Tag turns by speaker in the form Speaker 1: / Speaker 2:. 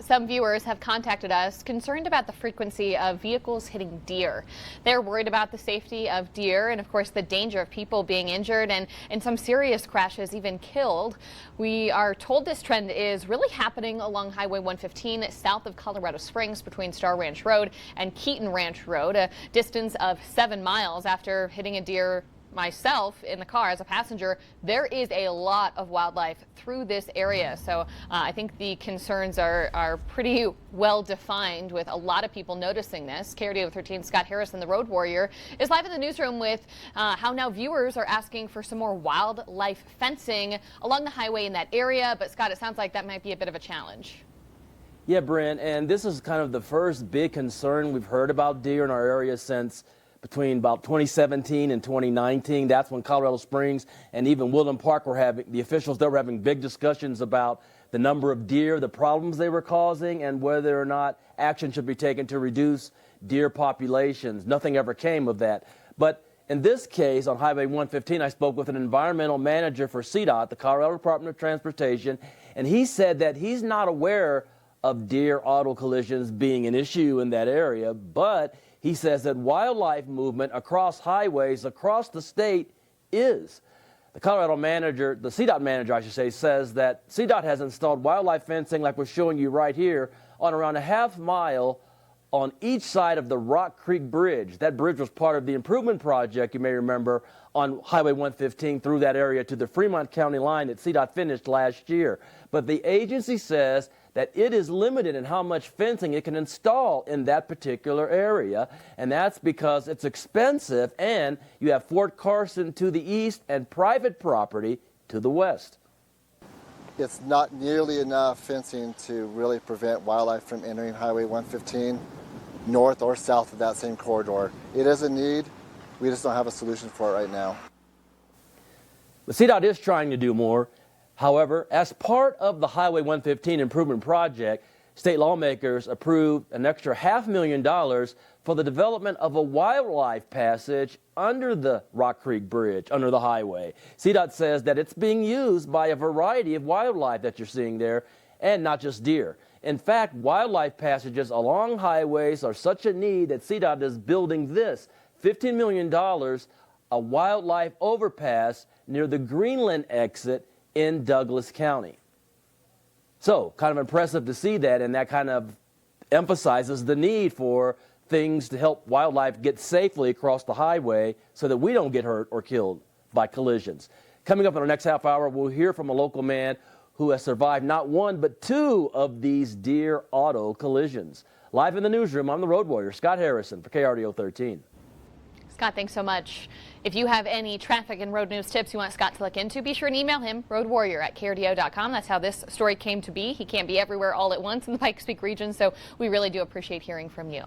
Speaker 1: Some viewers have contacted us concerned about the frequency of vehicles hitting deer. They're worried about the safety of deer and, of course, the danger of people being injured and in some serious crashes even killed. We are told this trend is really happening along Highway 115 south of Colorado Springs between Star Ranch Road and Keaton Ranch Road, a distance of 7 miles. After hitting a deer myself in the car as a passenger, there is a lot of wildlife through this area. So I think the concerns are pretty well defined, with a lot of people noticing this. KRDO 13 Scott Harrison, the Road Warrior, is live in the newsroom with how now viewers are asking for some more wildlife fencing along the highway in that area. But Scott, it sounds like that might be a bit of a challenge.
Speaker 2: Yeah, Brent, and this is kind of the first big concern we've heard about deer in our area since between about 2017 and 2019. That's when Colorado Springs and even Woodland Park were the officials there were having big discussions about the number of deer, the problems they were causing, and whether or not action should be taken to reduce deer populations. Nothing ever came of that. But in this case, on Highway 115, I spoke with an environmental manager for CDOT, the Colorado Department of Transportation, and he said that he's not aware of deer auto collisions being an issue in that area, but he says that wildlife movement across highways across the state is. The Colorado manager, the CDOT manager, I should say, says that CDOT has installed wildlife fencing, like we're showing you right here, on around a half mile on each side of the Rock Creek Bridge. That bridge was part of the improvement project, you may remember, on Highway 115 through that area to the Fremont County line that CDOT finished last year. But the agency says that it is limited in how much fencing it can install in that particular area, and that's because it's expensive, and you have Fort Carson to the east and private property to the west.
Speaker 3: It's not nearly enough fencing to really prevent wildlife from entering Highway 115 north or south of that same corridor. It is a need. We just don't have a solution for it right now.
Speaker 2: The CDOT is trying to do more. However, as part of the Highway 115 improvement project, state lawmakers approved an extra $500,000 for the development of a wildlife passage under the Rock Creek Bridge, under the highway. CDOT says that it's being used by a variety of wildlife that you're seeing there, and not just deer. In fact, wildlife passages along highways are such a need that CDOT is building this $15 million, a wildlife overpass near the Greenland exit in Douglas County. So, kind of impressive to see that, and that kind of emphasizes the need for things to help wildlife get safely across the highway so that we don't get hurt or killed by collisions. Coming up in our next half hour, we'll hear from a local man who has survived not one but two of these deer auto collisions. Live in the newsroom, I'm the Road Warrior, Scott Harrison for KRDO 13.
Speaker 1: Scott, thanks so much. If you have any traffic and road news tips you want Scott to look into, be sure and email him, roadwarrior@krdo.com. That's how this story came to be. He can't be everywhere all at once in the Pikes Peak region, so we really do appreciate hearing from you.